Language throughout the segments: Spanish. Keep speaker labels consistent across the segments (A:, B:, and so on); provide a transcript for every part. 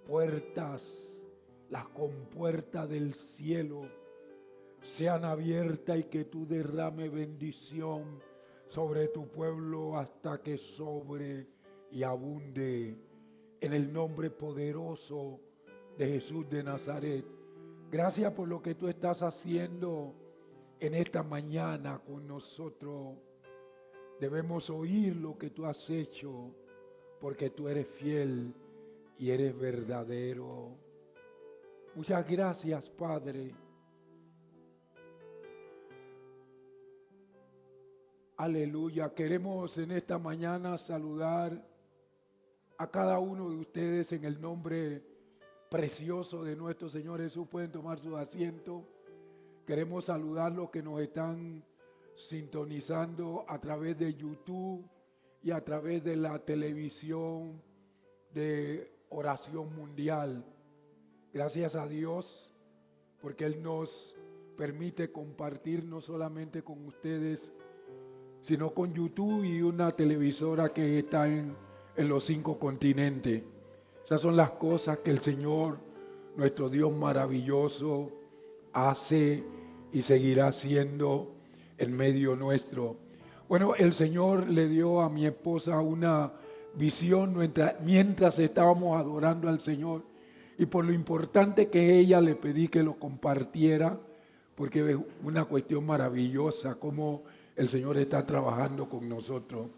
A: puertas, las compuertas del cielo sean abiertas y que tú derrame bendición sobre tu pueblo hasta que sobre y abunde, en el nombre poderoso de Jesús de Nazaret. Gracias por lo que tú estás haciendo en esta mañana con nosotros. Debemos oír lo que tú has hecho, porque tú eres fiel y eres verdadero. Muchas gracias, Padre. Aleluya. Queremos en esta mañana saludar a cada uno de ustedes en el nombre precioso de nuestro Señor Jesús. Pueden tomar su asiento. Queremos saludar a los que nos están sintonizando a través de YouTube y a través de la televisión de Oración Mundial. Gracias a Dios porque Él nos permite compartir no solamente con ustedes, sino con YouTube y una televisora que está en los 5 continentes. Esas son las cosas que el Señor, nuestro Dios maravilloso, hace y seguirá haciendo en medio nuestro. Bueno, el Señor le dio a mi esposa una visión mientras estábamos adorando al Señor, y por lo importante que es ella, le pedí que lo compartiera, porque es una cuestión maravillosa cómo el Señor está trabajando con nosotros.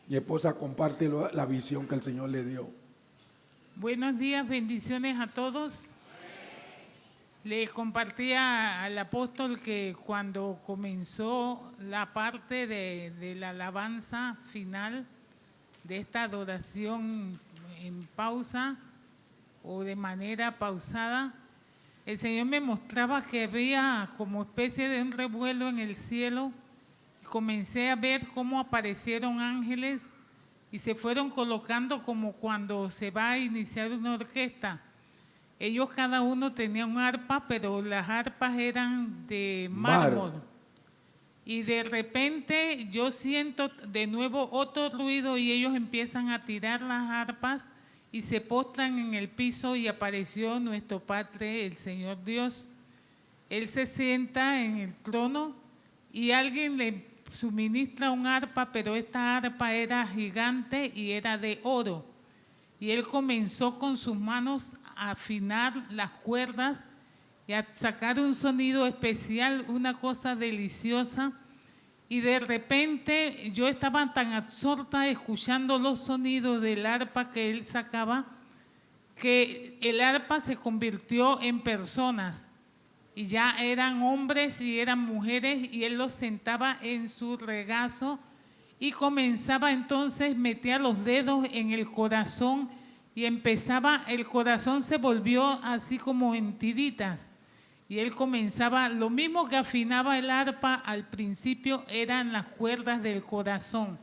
A: Mi esposa comparte la visión que el Señor le dio.
B: Buenos días, bendiciones a todos. Le compartía al apóstol que cuando comenzó la parte de la alabanza final de esta adoración en pausa o de manera pausada, el Señor me mostraba que había como especie de un revuelo en el cielo. Comencé a ver cómo aparecieron ángeles y se fueron colocando como cuando se va a iniciar una orquesta. Ellos cada uno tenía un arpa, pero las arpas eran de mármol. Y de repente yo siento de nuevo otro ruido y ellos empiezan a tirar las arpas y se postran en el piso, y apareció nuestro Padre, el Señor Dios. Él se sienta en el trono y alguien le suministra un arpa, pero esta arpa era gigante y era de oro. Y él comenzó con sus manos a afinar las cuerdas y a sacar un sonido especial, una cosa deliciosa. Y de repente yo estaba tan absorta escuchando los sonidos del arpa que él sacaba, que el arpa se convirtió en personas. Y ya eran hombres y eran mujeres, y él los sentaba en su regazo y comenzaba entonces, metía los dedos en el corazón y empezaba, el corazón se volvió así como en tiritas. Y él comenzaba, lo mismo que afinaba el arpa al principio eran las cuerdas del corazón.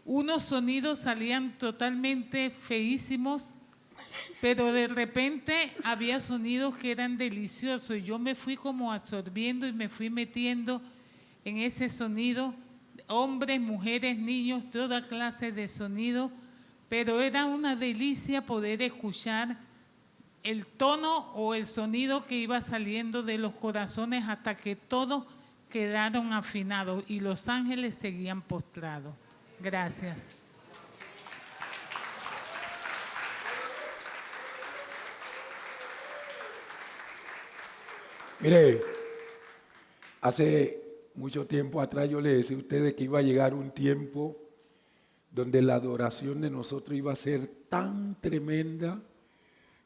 B: Unos sonidos salían totalmente feísimos, pero de repente había sonidos que eran deliciosos, y yo me fui como absorbiendo y me fui metiendo en ese sonido, hombres, mujeres, niños, toda clase de sonido, pero era una delicia poder escuchar el tono o el sonido que iba saliendo de los corazones hasta que todos quedaron afinados y los ángeles seguían postrados. Gracias.
A: Mire, hace mucho tiempo atrás yo le decía a ustedes que iba a llegar un tiempo donde la adoración de nosotros iba a ser tan tremenda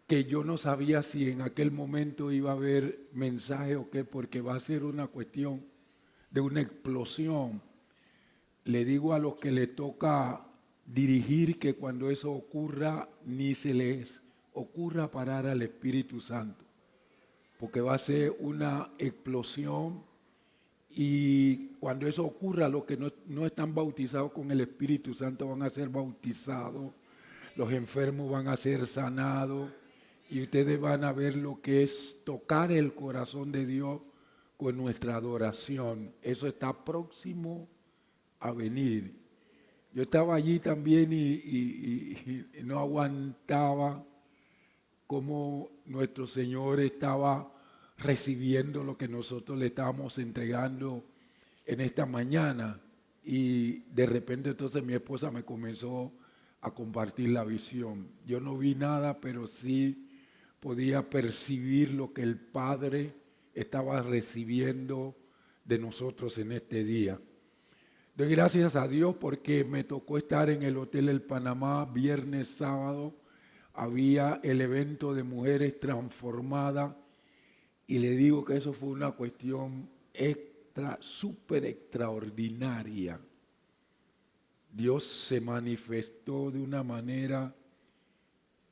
A: que yo no sabía si en aquel momento iba a haber mensaje o qué, porque va a ser una cuestión de una explosión. Le digo a los que le toca dirigir que cuando eso ocurra, ni se les ocurra parar al Espíritu Santo, porque va a ser una explosión. Y cuando eso ocurra, los que no están bautizados con el Espíritu Santo van a ser bautizados, los enfermos van a ser sanados, y ustedes van a ver lo que es tocar el corazón de Dios con nuestra adoración. Eso está próximo a venir. Yo estaba allí también y no aguantaba cómo nuestro Señor estaba recibiendo lo que nosotros le estábamos entregando en esta mañana. Y de repente entonces mi esposa me comenzó a compartir la visión. Yo no vi nada, pero sí podía percibir lo que el Padre estaba recibiendo de nosotros en este día. Doy gracias a Dios porque me tocó estar en el Hotel El Panamá viernes, sábado. Había el evento de mujeres transformadas y le digo que eso fue una cuestión súper extraordinaria. Dios se manifestó de una manera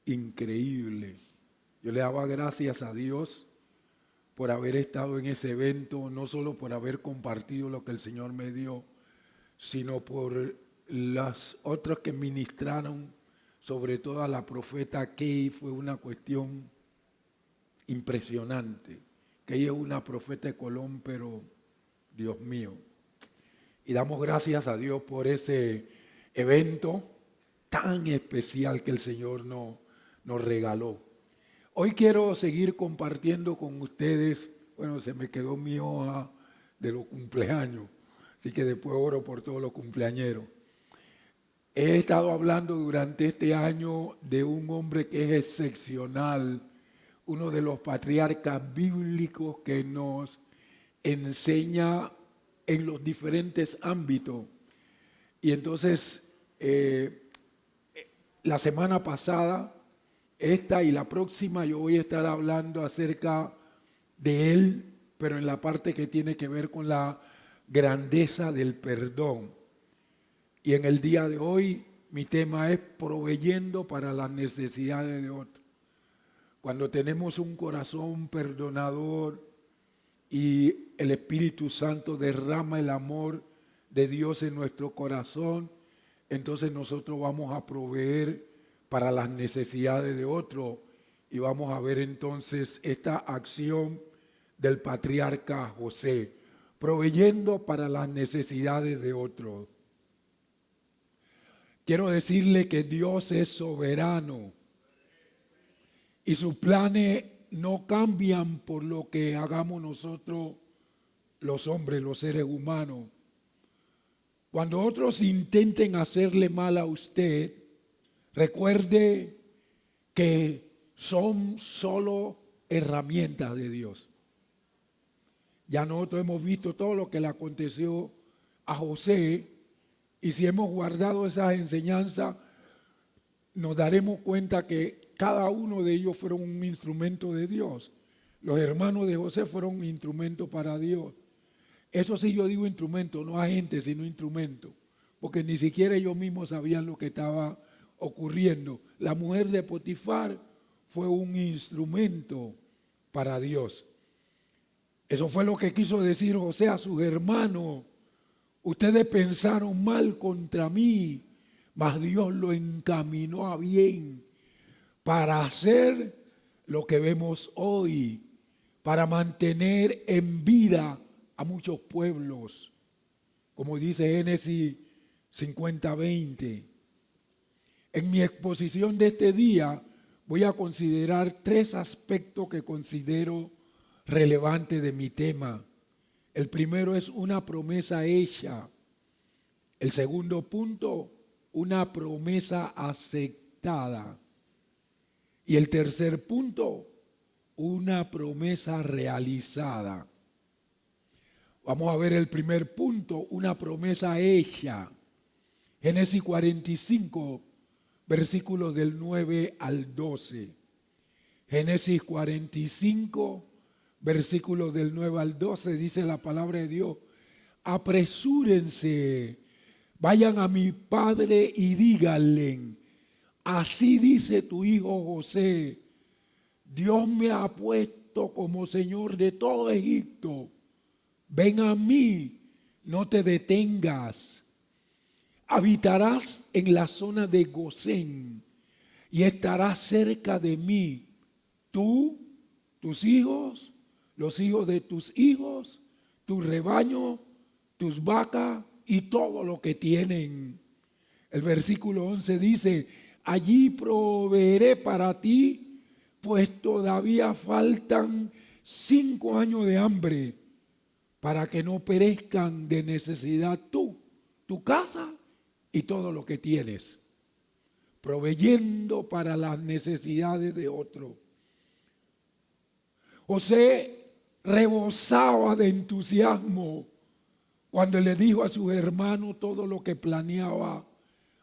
A: increíble. Yo le daba gracias a Dios por haber estado en ese evento, no solo por haber compartido lo que el Señor me dio, sino por las otras que ministraron, sobre todo a la profeta Kay. Fue una cuestión impresionante. Kay es una profeta de Colón, pero Dios mío. Y damos gracias a Dios por ese evento tan especial que el Señor nos regaló. Hoy quiero seguir compartiendo con ustedes. Bueno, se me quedó mi hoja de los cumpleaños, así que después oro por todos los cumpleañeros. He estado hablando durante este año de un hombre que es excepcional, uno de los patriarcas bíblicos que nos enseña en los diferentes ámbitos. Y entonces, la semana pasada, esta y la próxima, yo voy a estar hablando acerca de él, pero en la parte que tiene que ver con la grandeza del perdón. Y en el día de hoy, mi tema es proveyendo para las necesidades de otros. Cuando tenemos un corazón perdonador y el Espíritu Santo derrama el amor de Dios en nuestro corazón, entonces nosotros vamos a proveer para las necesidades de otros y vamos a ver entonces esta acción del patriarca José, proveyendo para las necesidades de otros. Quiero decirle que Dios es soberano y sus planes no cambian por lo que hagamos nosotros los hombres, los seres humanos. Cuando otros intenten hacerle mal a usted, recuerde que son solo herramientas de Dios. Ya nosotros hemos visto todo lo que le aconteció a José, y si hemos guardado esas enseñanzas, nos daremos cuenta que cada uno de ellos fueron un instrumento de Dios. Los hermanos de José fueron un instrumento para Dios. Eso sí, yo digo instrumento, no agente, sino instrumento, porque ni siquiera ellos mismos sabían lo que estaba ocurriendo. La mujer de Potifar fue un instrumento para Dios. Eso fue lo que quiso decir José a sus hermanos. Ustedes pensaron mal contra mí, mas Dios lo encaminó a bien para hacer lo que vemos hoy, para mantener en vida a muchos pueblos, como dice Génesis 50:20. En mi exposición de este día voy a considerar 3 aspectos que considero relevantes de mi tema. El primero es una promesa hecha. El segundo punto, una promesa aceptada. Y el tercer punto, una promesa realizada. Vamos a ver el primer punto, una promesa hecha. Génesis 45, versículos del 9 al 12. Génesis 45, versículos del 9 al 12, dice la palabra de Dios: apresúrense, vayan a mi padre y díganle, así dice tu hijo José, Dios me ha puesto como señor de todo Egipto. Ven a mí, no te detengas. Habitarás en la zona de Gosén y estarás cerca de mí, tú, tus hijos, los hijos de tus hijos, tu rebaño, tus vacas y todo lo que tienen. El versículo 11 dice: allí proveeré para ti pues todavía faltan 5 años de hambre para que no perezcan de necesidad tú, tu casa y todo lo que tienes, proveyendo para las necesidades de otro. José rebosaba de entusiasmo cuando le dijo a sus hermanos todo lo que planeaba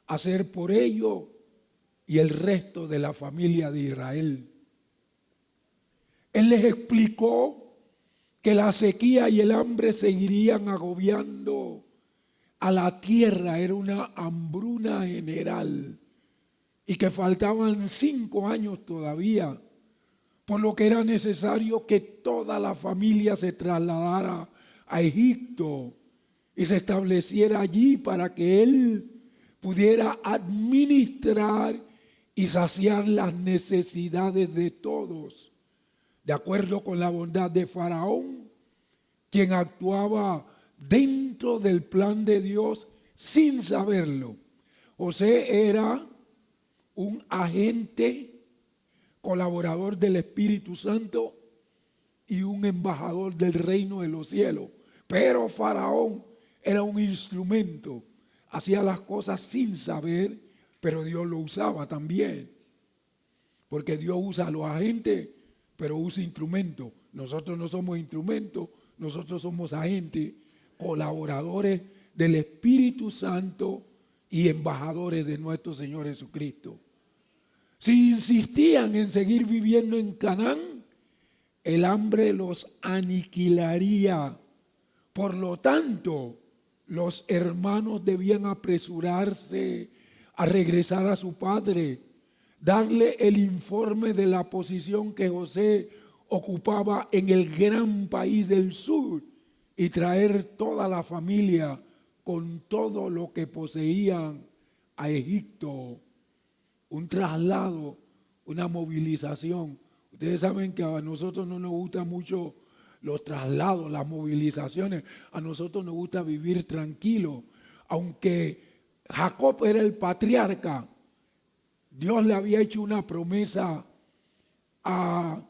A: hacer por ellos y el resto de la familia de Israel. Él les explicó que la sequía y el hambre seguirían agobiando a la tierra, era una hambruna general y que faltaban 5 años todavía, por lo que era necesario que toda la familia se trasladara a Egipto y se estableciera allí para que él pudiera administrar y saciar las necesidades de todos, de acuerdo con la bondad de Faraón, quien actuaba dentro del plan de Dios sin saberlo. José era un agente colaborador del Espíritu Santo y un embajador del reino de los cielos. Pero Faraón era un instrumento, hacía las cosas sin saber, pero Dios lo usaba también. Porque Dios usa a los agentes, pero usa instrumentos. Nosotros no somos instrumentos, nosotros somos agentes, colaboradores del Espíritu Santo y embajadores de nuestro Señor Jesucristo. Si insistían en seguir viviendo en Canaán, el hambre los aniquilaría. Por lo tanto, los hermanos debían apresurarse a regresar a su padre, darle el informe de la posición que José ocupaba en el gran país del sur y traer toda la familia con todo lo que poseían a Egipto. Un traslado, una movilización. Ustedes saben que a nosotros no nos gusta mucho los traslados, las movilizaciones. A nosotros nos gusta vivir tranquilo. Aunque Jacob era el patriarca, Dios le había hecho una promesa a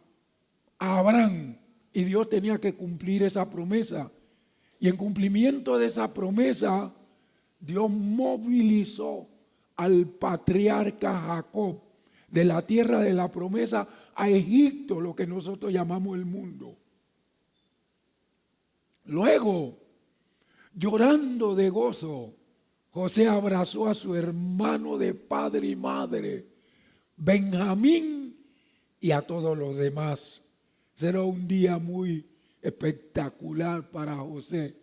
A: Abraham y Dios tenía que cumplir esa promesa. Y en cumplimiento de esa promesa, Dios movilizó al patriarca Jacob de la tierra de la promesa a Egipto, lo que nosotros llamamos el mundo. Luego, llorando de gozo, José abrazó a su hermano de padre y madre, Benjamín, y a todos los demás. Será un día muy espectacular para José,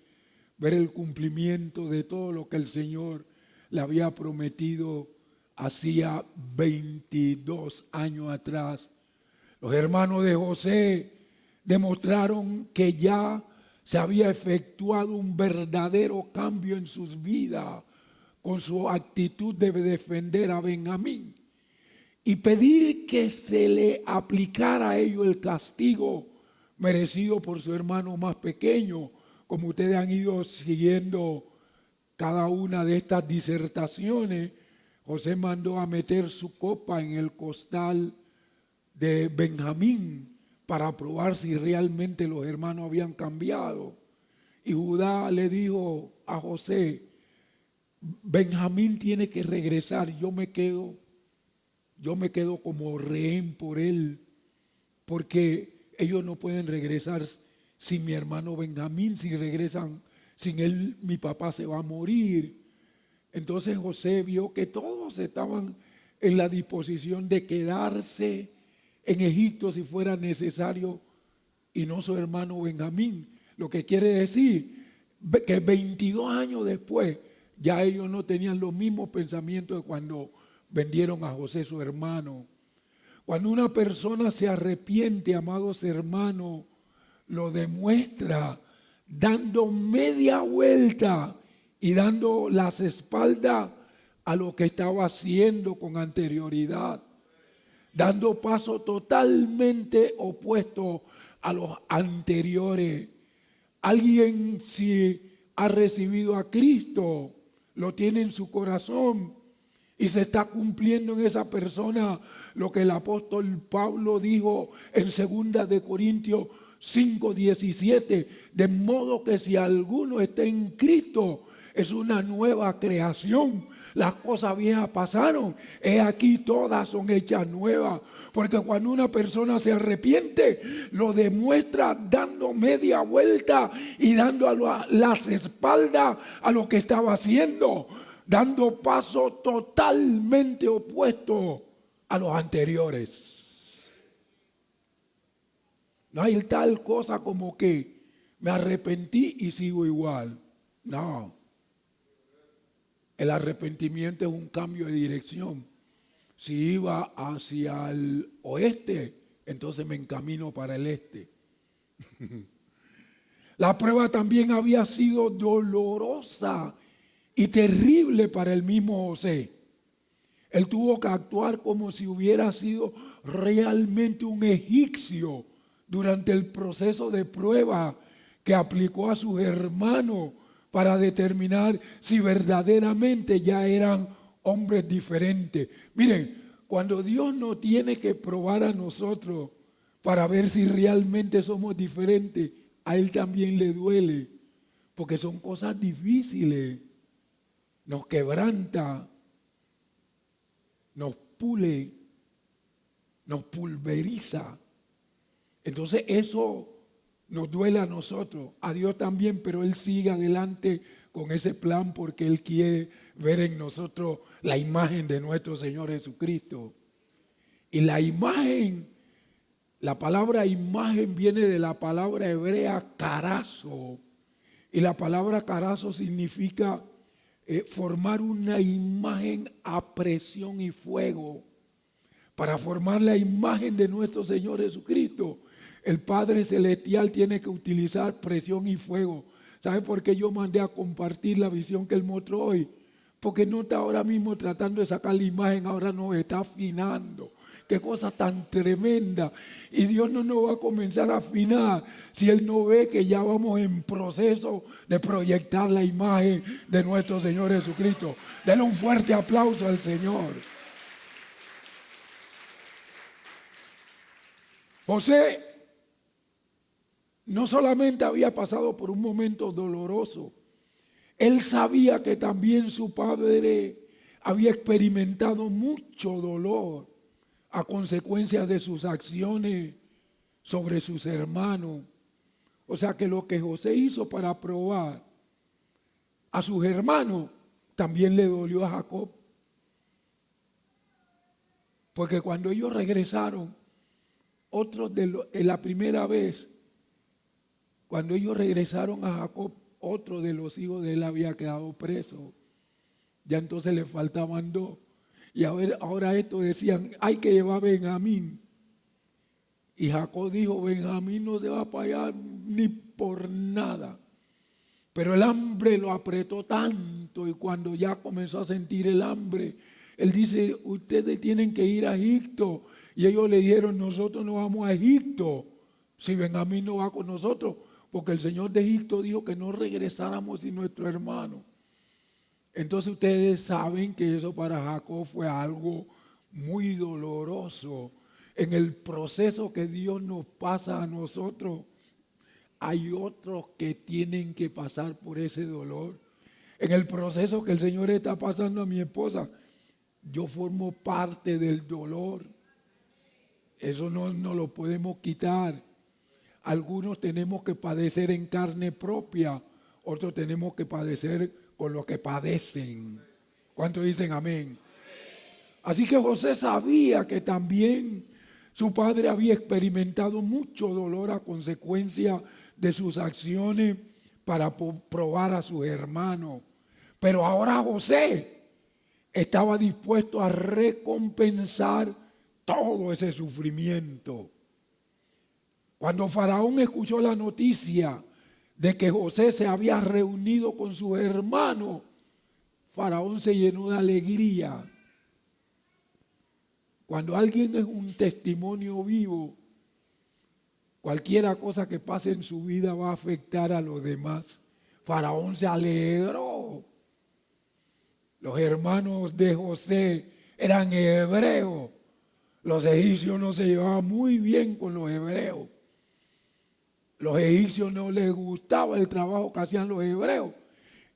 A: ver el cumplimiento de todo lo que el Señor le había prometido hacía 22 años atrás. Los hermanos de José demostraron que ya se había efectuado un verdadero cambio en sus vidas con su actitud de defender a Benjamín y pedir que se le aplicara a ellos el castigo merecido por su hermano más pequeño. Como ustedes han ido siguiendo cada una de estas disertaciones, José mandó a meter su copa en el costal de Benjamín para probar si realmente los hermanos habían cambiado. Y Judá le dijo a José: Benjamín tiene que regresar, yo me quedo como rehén por él, porque ellos no pueden regresar sin mi hermano Benjamín. Si regresan sin él, mi papá se va a morir. Entonces José vio que todos estaban en la disposición de quedarse en Egipto si fuera necesario, y no su hermano Benjamín. Lo que quiere decir que 22 años después ya ellos no tenían los mismos pensamientos de cuando vendieron a José su hermano. Cuando una persona se arrepiente, amados hermanos, lo demuestra dando media vuelta y dando las espaldas a lo que estaba haciendo con anterioridad, dando paso totalmente opuesto a los anteriores. Alguien, si ha recibido a Cristo, lo tiene en su corazón, Y se está cumpliendo en esa persona lo que el apóstol Pablo dijo en 2 de Corintios 5:17, de modo que si alguno está en Cristo, es una nueva creación. Las cosas viejas pasaron, he aquí todas son hechas nuevas. Porque cuando una persona se arrepiente, lo demuestra dando media vuelta y dando las espaldas a lo que estaba haciendo, dando paso totalmente opuesto a los anteriores. No hay tal cosa como que me arrepentí y sigo igual. No. El arrepentimiento es un cambio de dirección. Si iba hacia el oeste, entonces me encamino para el este. La prueba también había sido dolorosa y terrible para el mismo José. Él tuvo que actuar como si hubiera sido realmente un egipcio durante el proceso de prueba que aplicó a sus hermanos para determinar si verdaderamente ya eran hombres diferentes. Miren, cuando Dios no tiene que probar a nosotros para ver si realmente somos diferentes, a Él también le duele, porque son cosas difíciles. Nos quebranta, nos pule, nos pulveriza. Entonces eso nos duele a nosotros, a Dios también, pero Él sigue adelante con ese plan porque Él quiere ver en nosotros la imagen de nuestro Señor Jesucristo. Y la imagen, la palabra imagen viene de la palabra hebrea carazo. Y la palabra carazo significa formar una imagen a presión y fuego. Para formar la imagen de nuestro Señor Jesucristo, el Padre Celestial tiene que utilizar presión y fuego. ¿Sabe por qué yo mandé a compartir la visión que Él mostró hoy? Porque no está ahora mismo tratando de sacar la imagen, ahora nos está afinando. Qué cosa tan tremenda. Y Dios no nos va a comenzar a afinar si Él no ve que ya vamos en proceso de proyectar la imagen de nuestro Señor Jesucristo. Denle un fuerte aplauso al Señor. José no solamente había pasado por un momento doloroso, él sabía que también su padre había experimentado mucho dolor a consecuencia de sus acciones sobre sus hermanos. O sea que lo que José hizo para probar a sus hermanos también le dolió a Jacob. Porque cuando ellos regresaron, en la primera vez, cuando ellos regresaron a Jacob, otro de los hijos de él había quedado preso. Ya entonces le faltaban dos. Y ahora estos decían, hay que llevar a Benjamín. Y Jacob dijo, Benjamín no se va para allá ni por nada. Pero el hambre lo apretó tanto y cuando ya comenzó a sentir el hambre, él dice, ustedes tienen que ir a Egipto. Y ellos le dijeron, nosotros no vamos a Egipto si Benjamín no va con nosotros, porque el Señor de Egipto dijo que no regresáramos sin nuestro hermano. Entonces ustedes saben que eso para Jacob fue algo muy doloroso. En el proceso que Dios nos pasa a nosotros, hay otros que tienen que pasar por ese dolor. En el proceso que el Señor está pasando a mi esposa, yo formo parte del dolor. Eso no lo podemos quitar. Algunos tenemos que padecer en carne propia, otros tenemos que padecer con lo que padecen. ¿Cuántos dicen amén? Así que José sabía que también su padre había experimentado mucho dolor a consecuencia de sus acciones para probar a sus hermanos. Pero ahora José estaba dispuesto a recompensar todo ese sufrimiento. Cuando Faraón escuchó la noticia de que José se había reunido con sus hermanos, Faraón se llenó de alegría. Cuando alguien es un testimonio vivo, cualquier cosa que pase en su vida va a afectar a los demás. Faraón se alegró. Los hermanos de José eran hebreos. Los egipcios no se llevaban muy bien con los hebreos. Los egipcios no les gustaba el trabajo que hacían los hebreos.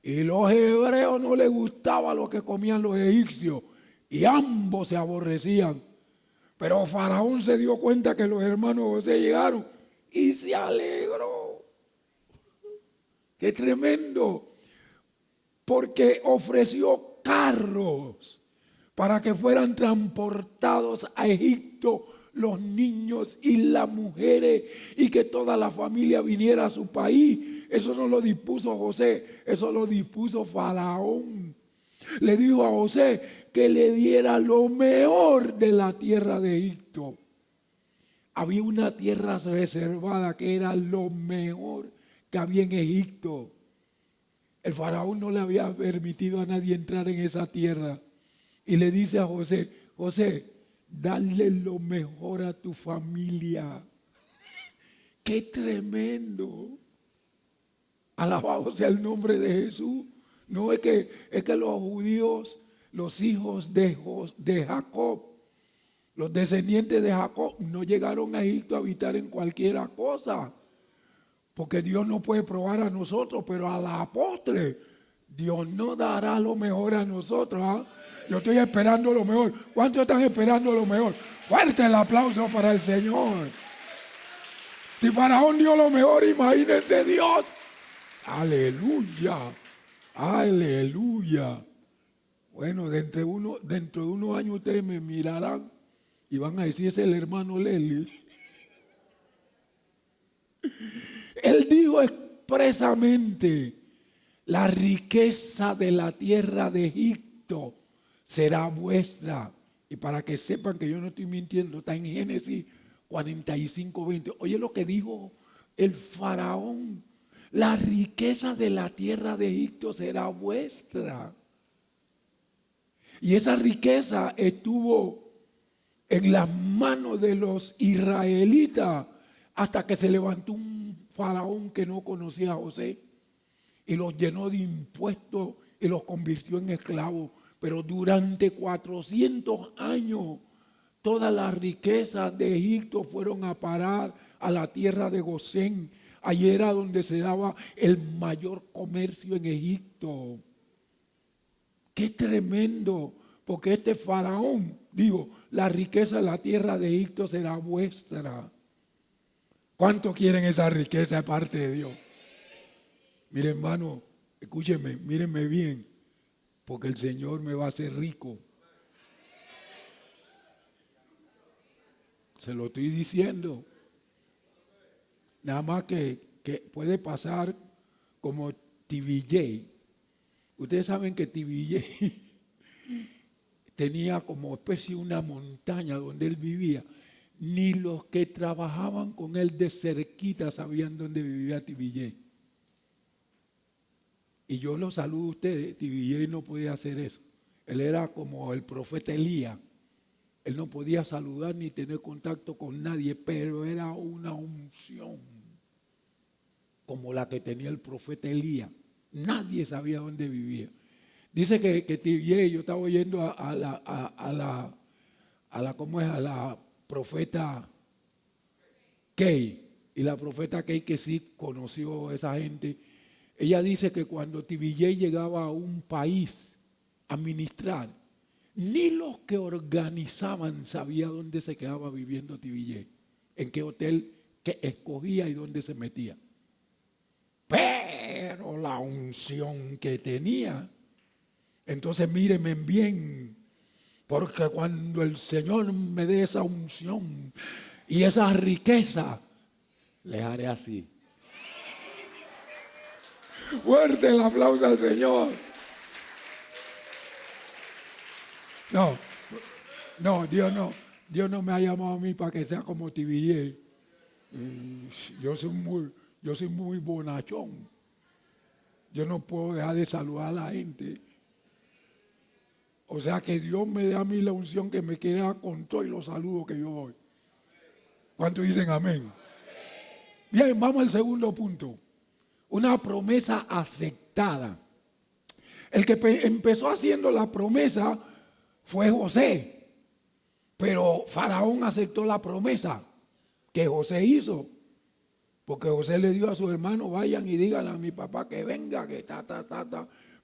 A: Y los hebreos no les gustaba lo que comían los egipcios. Y ambos se aborrecían. Pero Faraón se dio cuenta que los hermanos de José llegaron y se alegró. ¡Qué tremendo! Porque ofreció carros para que fueran transportados a Egipto los niños y las mujeres y que toda la familia viniera a su país. Eso no lo dispuso José, eso lo dispuso Faraón. Le dijo a José que le diera lo mejor de la tierra de Egipto. Había una tierra reservada que era lo mejor que había en Egipto. El faraón no le había permitido a nadie entrar en esa tierra. Y le dice a José, José, dale lo mejor a tu familia. ¡Qué tremendo! Alabado sea el nombre de Jesús. No es que los judíos, los hijos de Jacob, los descendientes de Jacob, no llegaron a Egipto a habitar en cualquier cosa. Porque Dios no puede probar a nosotros, pero a la postre, Dios no dará lo mejor a nosotros. ¿Ah? Yo estoy esperando lo mejor. ¿Cuántos están esperando lo mejor? Fuerte el aplauso para el Señor. Si Faraón dio lo mejor, imagínense Dios. Aleluya. Aleluya. Bueno, dentro de unos años ustedes me mirarán y van a decir, ese es el hermano Lely. Él dijo expresamente, la riqueza de la tierra de Egipto será vuestra. Y para que sepan que yo no estoy mintiendo, está en Génesis 45:20. Oye lo que dijo el faraón, la riqueza de la tierra de Egipto será vuestra. Y esa riqueza estuvo en las manos de los israelitas hasta que se levantó un faraón que no conocía a José y los llenó de impuestos y los convirtió en esclavos. Pero durante 400 años todas las riquezas de Egipto fueron a parar a la tierra de Gosén. Allí era donde se daba el mayor comercio en Egipto. ¡Qué tremendo! Porque este faraón, la riqueza de la tierra de Egipto será vuestra. ¿Cuánto quieren esa riqueza de parte de Dios? Mire, hermano, escúcheme, mírenme bien, porque el Señor me va a hacer rico. Se lo estoy diciendo. Nada más que puede pasar como TVJ. Ustedes saben que TVJ tenía como especie una montaña donde él vivía. Ni los que trabajaban con él de cerquita sabían dónde vivía TVJ. Y yo lo saludo a ustedes, TVJ no podía hacer eso. Él era como el profeta Elías. Él no podía saludar ni tener contacto con nadie, pero era una unción como la que tenía el profeta Elías. Nadie sabía dónde vivía. Dice que TVJ, yo estaba oyendo a la profeta Kay, y la profeta Kay, que sí conoció a esa gente, ella dice que cuando TVJ llegaba a un país a ministrar, ni los que organizaban sabían dónde se quedaba viviendo TVJ, en qué hotel que escogía y dónde se metía. Pero la unción que tenía, entonces mírenme bien, porque cuando el Señor me dé esa unción y esa riqueza, les haré así. Fuerte el aplauso al Señor. No, Dios no me ha llamado a mí para que sea como TVJ. Yo soy muy bonachón. Yo no puedo dejar de saludar a la gente. O sea que Dios me dé a mí la unción que me queda con todo y los saludos que yo doy. ¿Cuántos dicen amén? Bien, vamos al segundo punto. Una promesa aceptada. El que empezó haciendo la promesa fue José, pero Faraón aceptó la promesa que José hizo, porque José le dio a sus hermanos: vayan y díganle a mi papá que venga, que ta.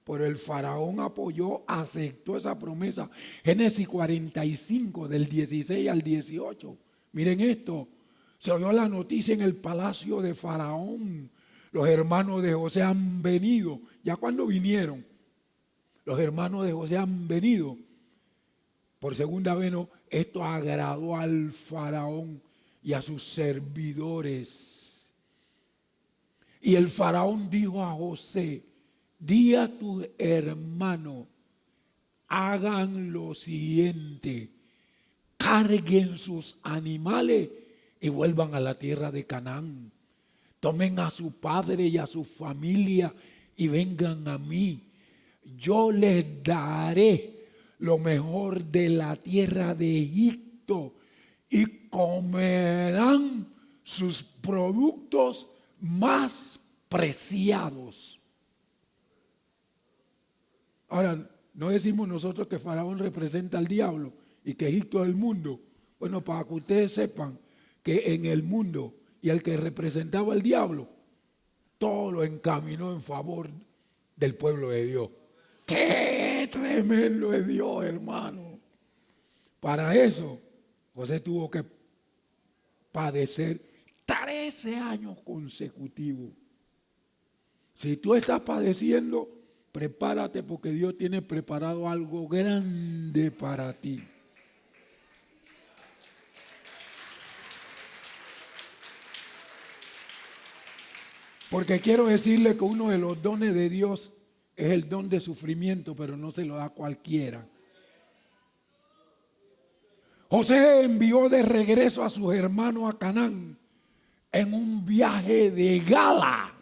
A: Pero el Faraón apoyó, aceptó esa promesa. Génesis 45, del 16 al 18. Miren esto, se oyó la noticia en el palacio de Faraón: los hermanos de José han venido. Ya cuando vinieron, los hermanos de José han venido. Por segunda vez, no, esto agradó al Faraón y a sus servidores. Y el Faraón dijo a José: di a tus hermanos, hagan lo siguiente: carguen sus animales y vuelvan a la tierra de Canaán. Tomen a su padre y a su familia y vengan a mí. Yo les daré lo mejor de la tierra de Egipto y comerán sus productos más preciados. Ahora, no decimos nosotros que Faraón representa al diablo y que Egipto es el mundo. Bueno, para que ustedes sepan que en el mundo y el que representaba al diablo, todo lo encaminó en favor del pueblo de Dios. ¡Qué tremendo es Dios, hermano! Para eso, José tuvo que padecer 13 años consecutivos. Si tú estás padeciendo, prepárate, porque Dios tiene preparado algo grande para ti. Porque quiero decirle que uno de los dones de Dios es el don de sufrimiento, pero no se lo da a cualquiera. José envió de regreso a sus hermanos a Canaán en un viaje de gala.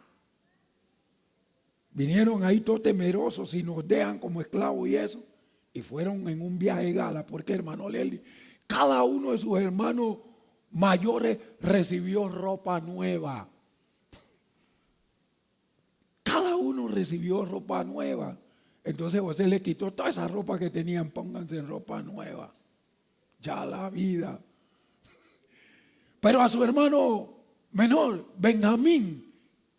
A: Vinieron ahí todos temerosos y nos dejan como esclavos y eso. Y fueron en un viaje de gala, porque, hermano Leli, cada uno de sus hermanos mayores recibió ropa nueva. Cada uno recibió ropa nueva. Entonces José le quitó toda esa ropa que tenían: pónganse en ropa nueva. Ya la vida. Pero a su hermano menor, Benjamín,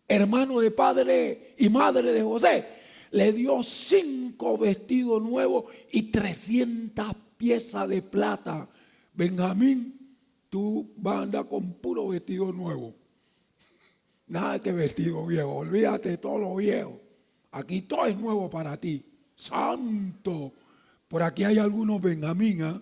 A: hermano de padre y madre de José, le dio 5 vestidos nuevos y 300 piezas de plata. Benjamín, tú vas a andar con puro vestido nuevo. Nada que vestido viejo, olvídate de todo lo viejo. Aquí todo es nuevo para ti. Santo. Por aquí hay algunos Benjamín, ¿eh?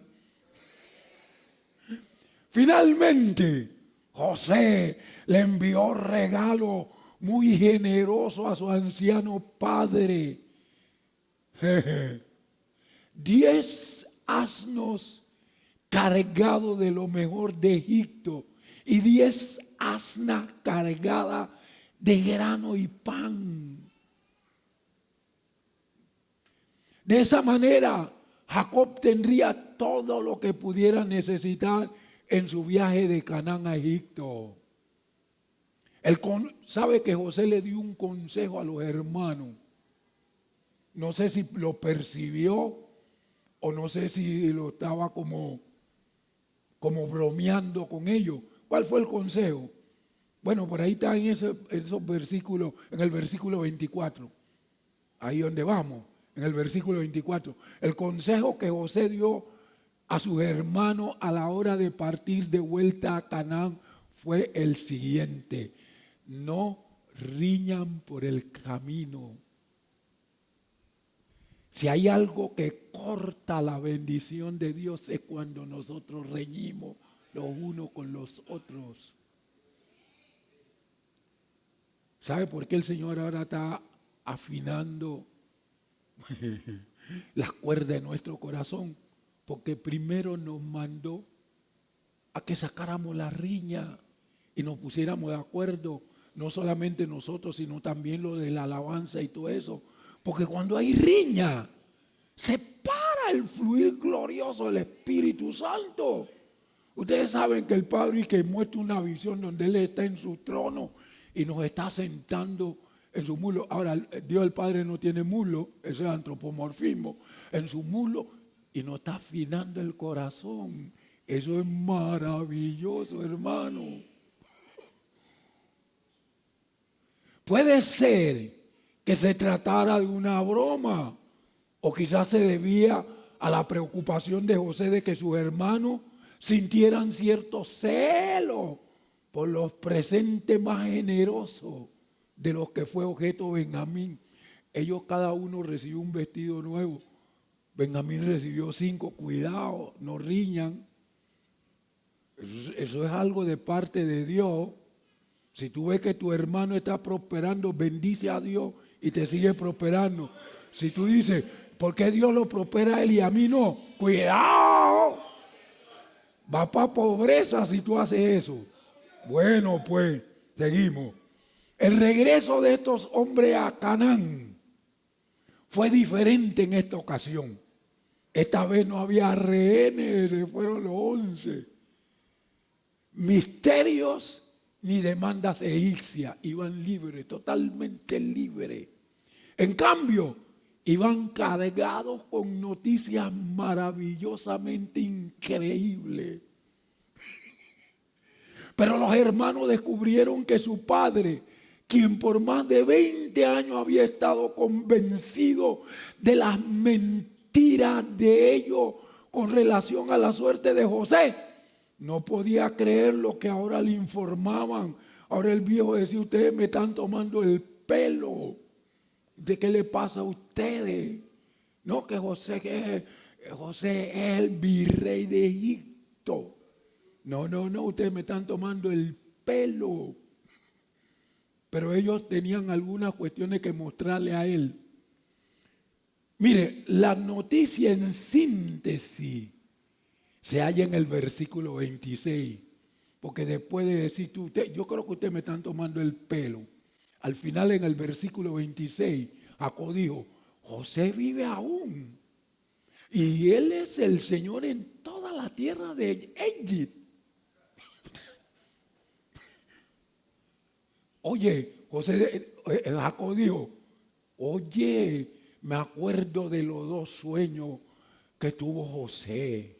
A: Finalmente, José le envió regalo muy generoso a su anciano padre. 10 asnos cargados de lo mejor de Egipto y 10 asnas cargadas de grano y pan. De esa manera, Jacob tendría todo lo que pudiera necesitar en su viaje de Canaán a Egipto. Sabe que José le dio un consejo a los hermanos. No sé si lo percibió o no sé si lo estaba como bromeando con ellos. ¿Cuál fue el consejo? Bueno, por ahí está en esos versículos, en el versículo 24. Ahí donde vamos, en el versículo 24. El consejo que José dio a sus hermanos a la hora de partir de vuelta a Canaán fue el siguiente: no riñan por el camino. Si hay algo que corta la bendición de Dios es cuando nosotros reñimos los unos con los otros. ¿Sabe por qué el Señor ahora está afinando las cuerdas de nuestro corazón? Porque primero nos mandó a que sacáramos la riña y nos pusiéramos de acuerdo, no solamente nosotros, sino también lo de la alabanza y todo eso. Porque cuando hay riña, se para el fluir glorioso del Espíritu Santo. Ustedes saben que el Padre que muestra una visión donde Él está en su trono y nos está sentando en su muslo. Ahora, Dios el Padre no tiene muslo, eso es antropomorfismo, en su muslo, y nos está afinando el corazón. Eso es maravilloso, hermano. Puede ser que se tratara de una broma, o quizás se debía a la preocupación de José de que sus hermanos sintieran cierto celo por los presentes más generosos de los que fue objeto Benjamín. Ellos cada uno recibió un vestido nuevo. Benjamín recibió 5, cuidado, no riñan. Eso es algo de parte de Dios. Si tú ves que tu hermano está prosperando, bendice a Dios y te sigue prosperando. Si tú dices, ¿por qué Dios lo prospera a él y a mí no? Cuidado. Va para pobreza si tú haces eso. Bueno, pues, seguimos. El regreso de estos hombres a Canaán fue diferente en esta ocasión. Esta vez no había rehenes, se fueron los 11. Misterios ni demandas egipcias, iban libres, totalmente libres. En cambio, iban cargados con noticias maravillosamente increíbles. Pero los hermanos descubrieron que su padre, quien por más de 20 años había estado convencido de las mentiras de ellos con relación a la suerte de José, no podía creer lo que ahora le informaban. Ahora el viejo decía, ustedes me están tomando el pelo. ¿De qué le pasa a ustedes? No, que José es el virrey de Egipto. No, ustedes me están tomando el pelo. Pero ellos tenían algunas cuestiones que mostrarle a él. Mire, la noticia en síntesis se halla en el versículo 26. Porque después de decir, yo creo que ustedes me están tomando el pelo. Al final en el versículo 26, Jacob dijo, José vive aún. Y él es el Señor en toda la tierra de Egipto. Oye, Jacob dijo, oye, me acuerdo de los 2 sueños que tuvo José,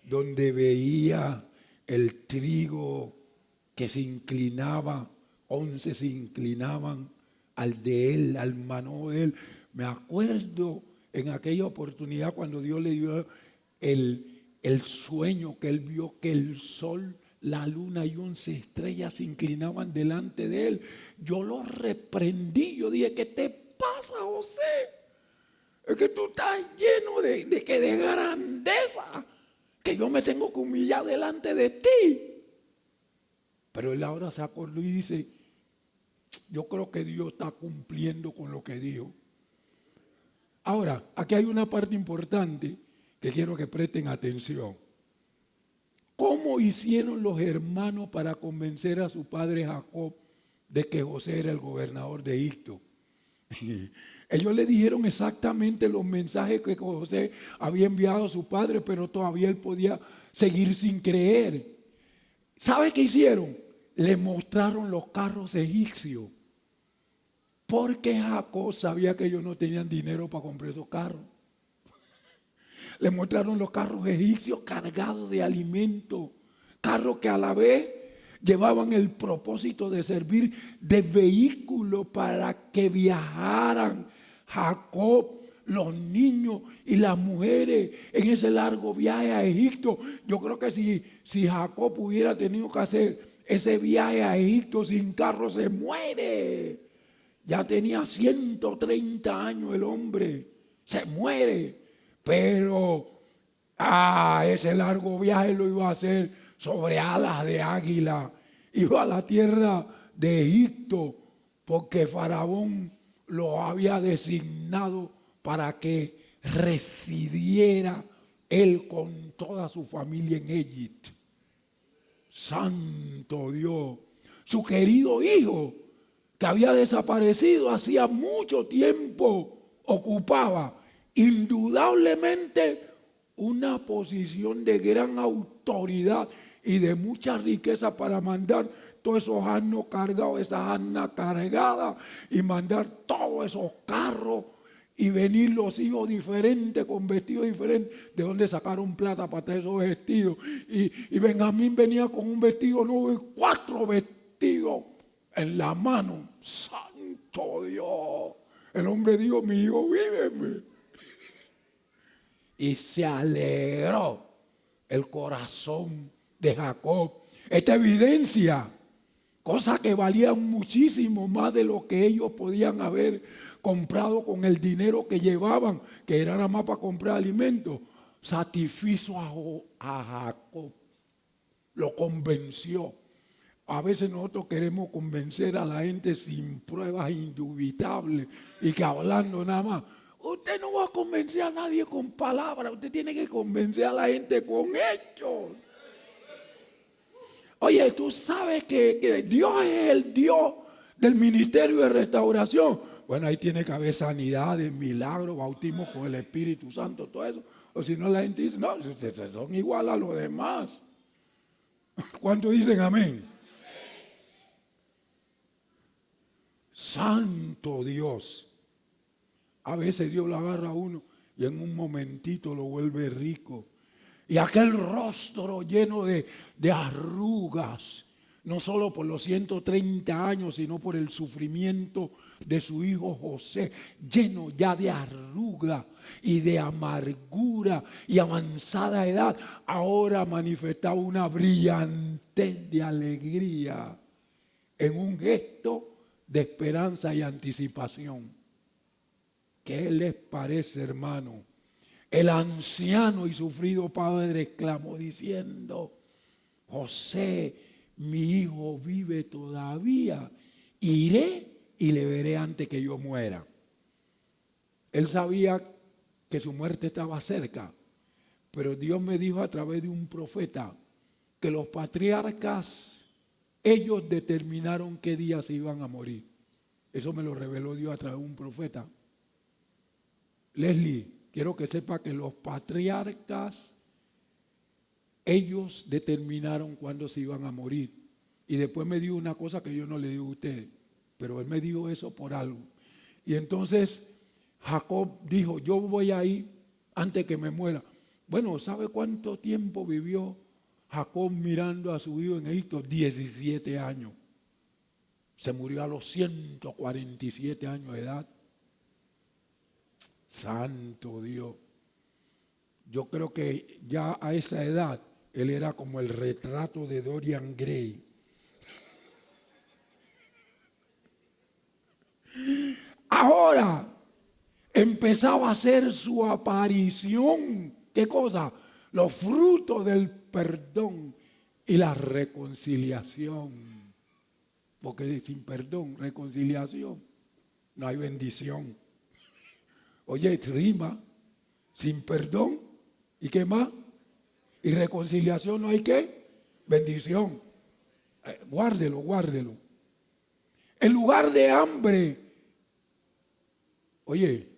A: donde veía el trigo que se inclinaba, 11 se inclinaban al de él, al mano de él. Me acuerdo en aquella oportunidad cuando Dios le dio el sueño que él vio que el sol, la luna y 11 estrellas se inclinaban delante de él. Yo lo reprendí, yo dije, ¿qué te pasa, José? Es que tú estás lleno de grandeza, que yo me tengo que humillar delante de ti. Pero él ahora se acordó y dice, yo creo que Dios está cumpliendo con lo que dijo. Ahora, aquí hay una parte importante que quiero que presten atención. ¿Cómo hicieron los hermanos para convencer a su padre Jacob de que José era el gobernador de Egipto? Ellos le dijeron exactamente los mensajes que José había enviado a su padre, pero todavía él podía seguir sin creer. ¿Sabe qué hicieron? Le mostraron los carros egipcios, porque Jacob sabía que ellos no tenían dinero para comprar esos carros. Le mostraron los carros egipcios cargados de alimentos, carros que a la vez llevaban el propósito de servir de vehículo para que viajaran Jacob, los niños y las mujeres en ese largo viaje a Egipto. Yo creo que si Jacob hubiera tenido que hacer ese viaje a Egipto sin carro, se muere. Ya tenía 130 años el hombre, se muere. Pero ese largo viaje lo iba a hacer sobre alas de águila. Iba a la tierra de Egipto porque Faraón lo había designado para que residiera él con toda su familia en Egipto. Santo Dios, su querido hijo que había desaparecido hacía mucho tiempo, ocupaba indudablemente una posición de gran autoridad y de mucha riqueza para mandar todos esos asnos cargados, esas asnas cargadas, y mandar todos esos carros y venir los hijos diferentes con vestidos diferentes. ¿De dónde sacaron plata para traer esos vestidos? Y Benjamín venía con un vestido nuevo y 4 vestidos en la mano. ¡Santo Dios! El hombre dijo: mi hijo, víveme. Y se alegró el corazón de Jacob. Esta evidencia, cosas que valían muchísimo más de lo que ellos podían haber comprado con el dinero que llevaban, que era nada más para comprar alimentos, satisfizo a Jacob, lo convenció. A veces nosotros queremos convencer a la gente sin pruebas indubitables y que hablando nada más. Usted no va a convencer a nadie con palabras, usted tiene que convencer a la gente con hechos. Oye, tú sabes que Dios es el Dios del ministerio de restauración. Bueno, ahí tiene que haber sanidades, milagros, bautismo con el Espíritu Santo, todo eso. O si no, la gente dice: no, ustedes son igual a los demás. ¿Cuántos dicen amén? Santo Dios. A veces Dios lo agarra a uno y en un momentito lo vuelve rico. Y aquel rostro lleno de arrugas, no solo por los 130 años, sino por el sufrimiento de su hijo José, lleno ya de arruga y de amargura y avanzada edad, ahora manifestaba una brillantez de alegría en un gesto de esperanza y anticipación. ¿Qué les parece, hermano? El anciano y sufrido padre exclamó diciendo: José, mi hijo vive todavía, iré y le veré antes que yo muera. Él sabía que su muerte estaba cerca, pero Dios me dijo a través de un profeta que los patriarcas, ellos determinaron qué día se iban a morir. Eso me lo reveló Dios a través de un profeta. Leslie, quiero que sepa que los patriarcas, ellos determinaron cuándo se iban a morir. Y después me dio una cosa que yo no le digo a ustedes, pero él me dijo eso por algo. Y entonces Jacob dijo: yo voy a ir antes que me muera. Bueno, ¿sabe cuánto tiempo vivió Jacob mirando a su hijo en Egipto? 17 años. Se murió a los 147 años de edad. Santo Dios. Yo creo que ya a esa edad él era como el retrato de Dorian Gray. Ahora empezaba a hacer su aparición. ¿Qué cosa? Los frutos del perdón y la reconciliación. Porque sin perdón, reconciliación, no hay bendición. Oye, rima, sin perdón, ¿y qué más? Y reconciliación, ¿no hay qué? Bendición. Guárdelo, guárdelo. En lugar de hambre, oye,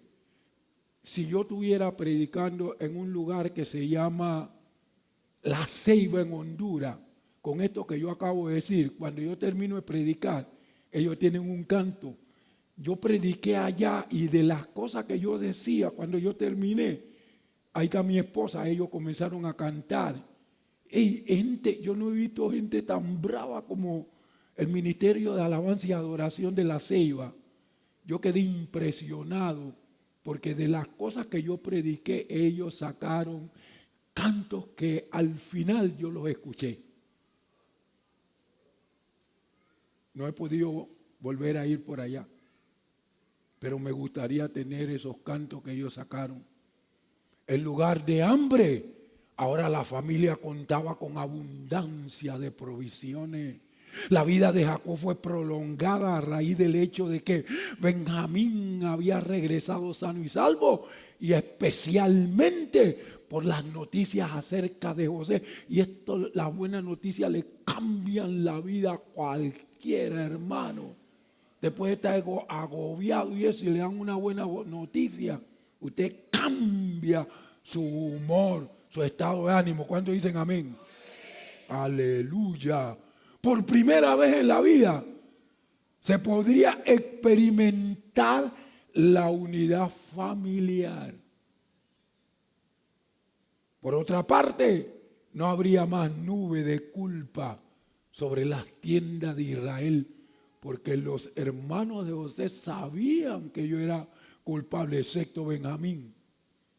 A: si yo estuviera predicando en un lugar que se llama La Ceiba en Honduras, con esto que yo acabo de decir, cuando yo termino de predicar, ellos tienen un canto. Yo prediqué allá y de las cosas que yo decía cuando yo terminé, ahí está mi esposa, ellos comenzaron a cantar. Gente, yo no he visto gente tan brava como el Ministerio de Alabanza y Adoración de La Ceiba. Yo quedé impresionado porque de las cosas que yo prediqué, ellos sacaron cantos que al final yo los escuché. No he podido volver a ir por allá, pero me gustaría tener esos cantos que ellos sacaron. En lugar de hambre, ahora la familia contaba con abundancia de provisiones. La vida de Jacob fue prolongada a raíz del hecho de que Benjamín había regresado sano y salvo, y especialmente por las noticias acerca de José. Y esto, las buenas noticias le cambian la vida a cualquiera, hermano. Después de estar agobiado y eso, y le dan una buena noticia, usted cambia su humor, su estado de ánimo. ¿Cuántos dicen amén? Aleluya. por primera vez en la vida se podría experimentar la unidad familiar. Por otra parte, no habría más nube de culpa sobre las tiendas de Israel, porque los hermanos de José sabían que yo era culpable, excepto Benjamín.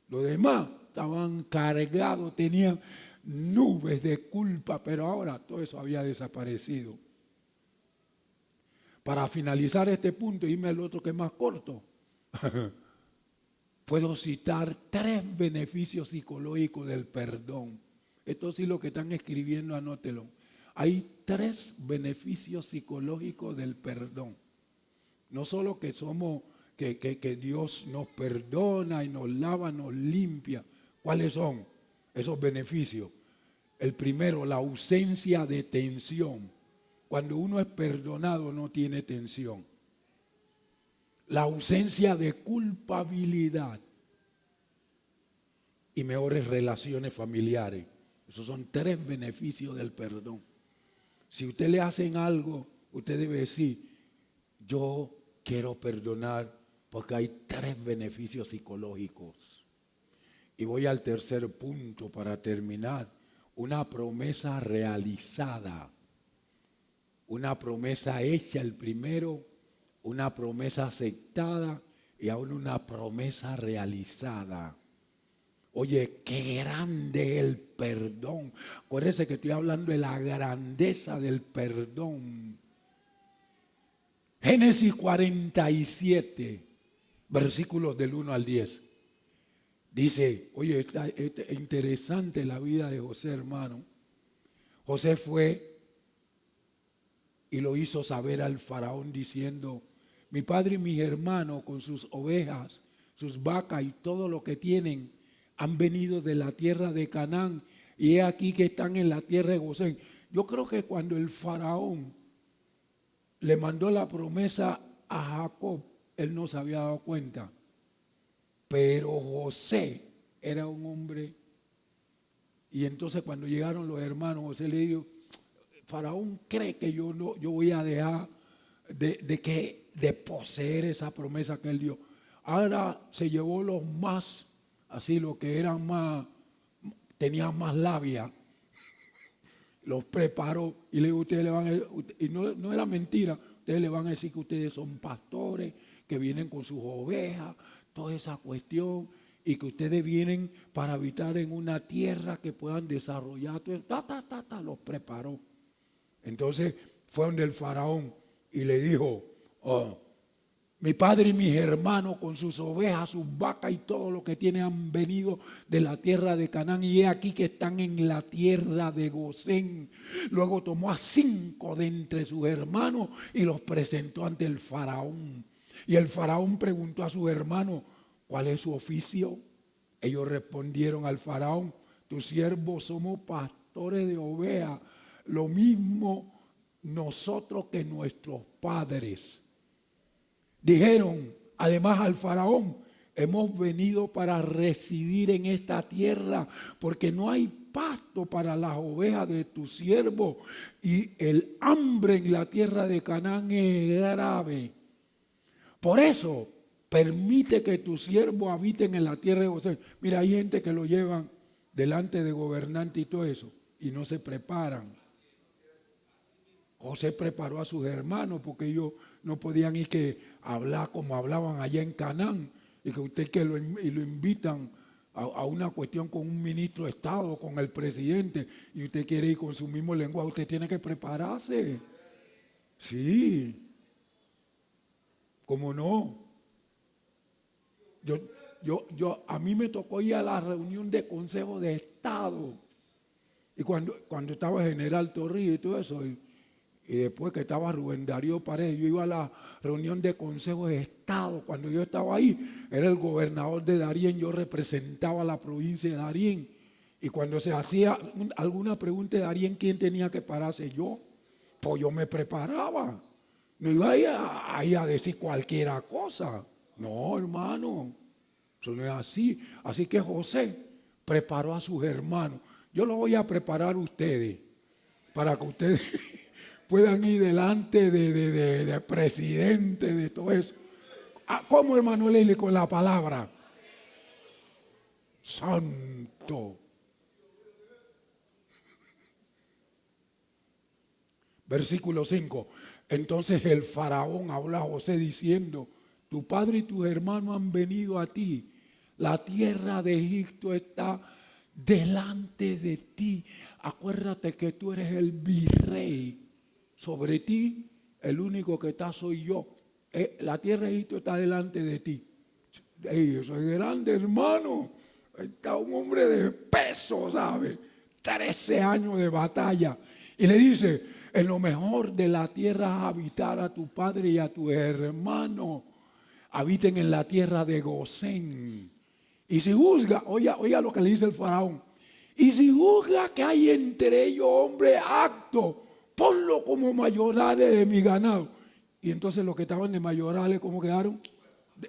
A: Los demás estaban cargados, tenían nubes de culpa, pero ahora todo eso había desaparecido. Para finalizar este punto, irme al otro que es más corto, puedo citar 3 beneficios psicológicos del perdón. Esto sí, lo que están escribiendo, anótelo. Hay 3 beneficios psicológicos del perdón. No solo que somos, que Dios nos perdona y nos lava, nos limpia. ¿Cuáles son esos beneficios? El primero, la ausencia de tensión. Cuando uno es perdonado no tiene tensión. La ausencia de culpabilidad y mejores relaciones familiares. Esos son 3 beneficios del perdón. Si usted le hacen algo, usted debe decir, yo quiero perdonar, porque hay 3 beneficios psicológicos. Y voy al tercer punto para terminar. Una promesa realizada. Una promesa hecha, el primero, una promesa aceptada y aún una promesa realizada. Oye, qué grande el perdón. Acuérdense que estoy hablando de la grandeza del perdón. Génesis 47, versículos del 1 al 10. Dice, oye, está interesante la vida de José, hermano. José fue y lo hizo saber al faraón diciendo, mi padre y mis hermanos con sus ovejas, sus vacas y todo lo que tienen han venido de la tierra de Canaán y he aquí que están en la tierra de Gosén. Yo creo que cuando el faraón le mandó la promesa a Jacob, él no se había dado cuenta. Pero José era un hombre. Y entonces cuando llegaron los hermanos, José le dijo, Faraón cree que yo voy a dejar de poseer esa promesa que él dio. Ahora se llevó los más, así los que eran más, tenían más labia, los preparó y le dijo, ustedes le van a, y no era mentira, ustedes le van a decir que ustedes son pastores, que vienen con sus ovejas, toda esa cuestión, y que ustedes vienen para habitar en una tierra que puedan desarrollar, los preparó. Entonces fue donde el faraón y le dijo, mi padre y mis hermanos con sus ovejas, sus vacas y todo lo que tienen han venido de la tierra de Canaán y he aquí que están en la tierra de Gosén. Luego tomó a 5 de entre sus hermanos y los presentó ante el faraón. Y el faraón preguntó a sus hermanos, ¿cuál es su oficio? Ellos respondieron al faraón, tus siervos somos pastores de ovejas, lo mismo nosotros que nuestros padres. Dijeron además al faraón, hemos venido para residir en esta tierra porque no hay pasto para las ovejas de tu siervo y el hambre en la tierra de Canaán es grave. Por eso permite que tus siervos habiten en la tierra de Gosén. Mira, hay gente que lo llevan delante de gobernantes y todo eso y no se preparan. José preparó a sus hermanos porque ellos no podían ir que hablar como hablaban allá en Canaán y que usted que lo invitan a una cuestión con un ministro de Estado, con el presidente y usted quiere ir con su mismo lenguaje, usted tiene que prepararse. Sí, ¿cómo no? A mí me tocó ir a la reunión de Consejo de Estado y cuando estaba General Torrijos y todo eso y después que estaba Rubén Darío Paredes, yo iba a la reunión de Consejo de Estado. Cuando yo estaba ahí, era el gobernador de Darién, yo representaba a la provincia de Darién. Y cuando se hacía alguna pregunta de Darién, ¿quién tenía que pararse? Yo. Pues yo me preparaba. No iba ahí a decir cualquier cosa. No, hermano, eso no es así. Así que José preparó a sus hermanos. Yo lo voy a preparar a ustedes, para que ustedes puedan ir delante de presidente, de todo eso. ¿Cómo, hermano Lili, con la palabra? Santo. Versículo 5. Entonces el faraón habla a José diciendo: tu padre y tus hermanos han venido a ti. La tierra de Egipto está delante de ti. Acuérdate que tú eres el virrey. Sobre ti, el único que está soy yo. La tierra de Egipto está delante de ti. Eso es grande, hermano. Está un hombre de peso, ¿sabe? 13 años de batalla. Y le dice: en lo mejor de la tierra habitar a tu padre y a tu hermano. Habiten en la tierra de Gosén. Y si juzga, oiga lo que le dice el faraón. Y si juzga que hay entre ellos hombres aptos, ponlo como mayorales de mi ganado. Y entonces los que estaban de mayorales, ¿cómo quedaron?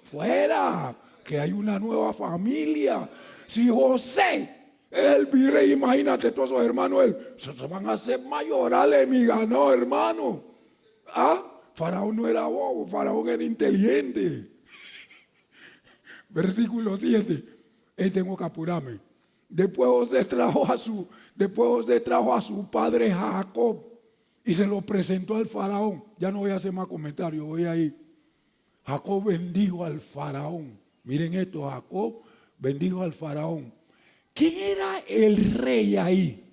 A: Fuera, que hay una nueva familia. Si José es el virrey, imagínate todos esos hermanos, se van a hacer mayorales de mi ganado, hermano. Faraón no era bobo, Faraón era inteligente. Versículo 7. Tengo que apurarme. Después José trajo a su padre Jacob y se lo presentó al faraón. Ya no voy a hacer más comentarios, voy ahí. Jacob bendijo al faraón. Miren esto, Jacob bendijo al faraón. ¿Quién era el rey ahí?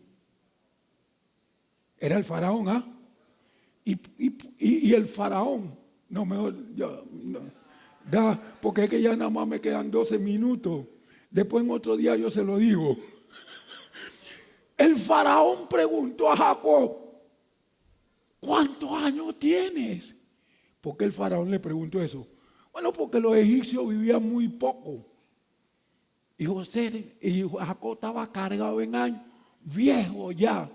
A: Era el faraón, Y el faraón, no, mejor, porque es que ya nada más me quedan 12 minutos. Después en otro día yo se lo digo. El faraón preguntó a Jacob: ¿cuántos años tienes? ¿Por qué el faraón le preguntó eso? Bueno, porque los egipcios vivían muy poco. Y Jacob estaba cargado en años, viejo ya.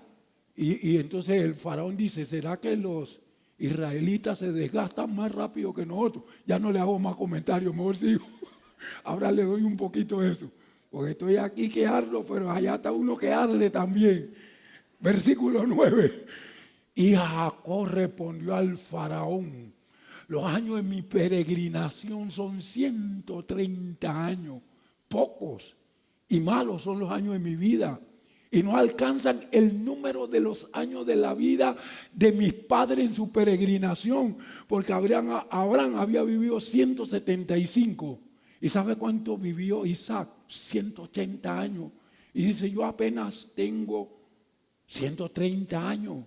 A: Y entonces el faraón dice: ¿será que los israelitas se desgastan más rápido que nosotros? Ya no le hago más comentarios, mejor sigo. Ahora le doy un poquito de eso, porque estoy aquí que ardo, pero allá está uno que arde también. Versículo 9. Y Jacob respondió al faraón: los años de mi peregrinación son 130 años. Pocos y malos son los años de mi vida, y no alcanzan el número de los años de la vida de mis padres en su peregrinación, porque Abraham había vivido 175. ¿Y sabe cuánto vivió Isaac? 180 años. Y dice: yo apenas tengo 130 años.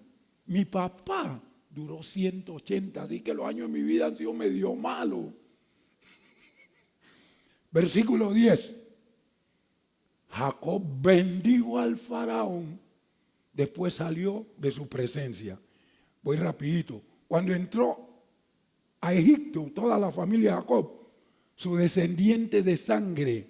A: Mi papá duró 180, así que los años de mi vida han sido medio malos. Versículo 10. Jacob bendijo al faraón, después salió de su presencia. Voy rapidito. Cuando entró a Egipto, toda la familia de Jacob, sus descendientes de sangre,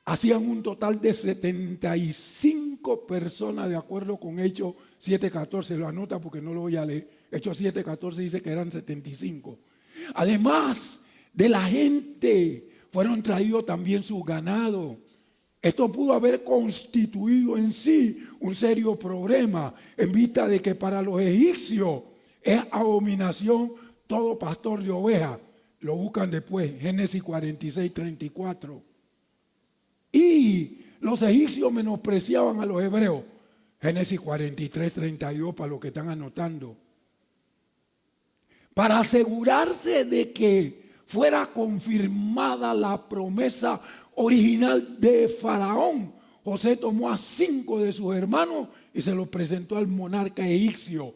A: hacían un total de 75 personas, de acuerdo con Hechos 7:14. Lo anota porque no lo voy a leer. Hechos 7:14 dice que eran 75. Además de la gente, fueron traídos también sus ganados. Esto pudo haber constituido en sí un serio problema, en vista de que para los egipcios es abominación todo pastor de ovejas. Lo buscan después, Génesis 46:34. Y los egipcios menospreciaban a los hebreos, Génesis 43:32, para los que están anotando. Para asegurarse de que fuera confirmada la promesa original de Faraón, José tomó a 5 de sus hermanos y se los presentó al monarca egipcio.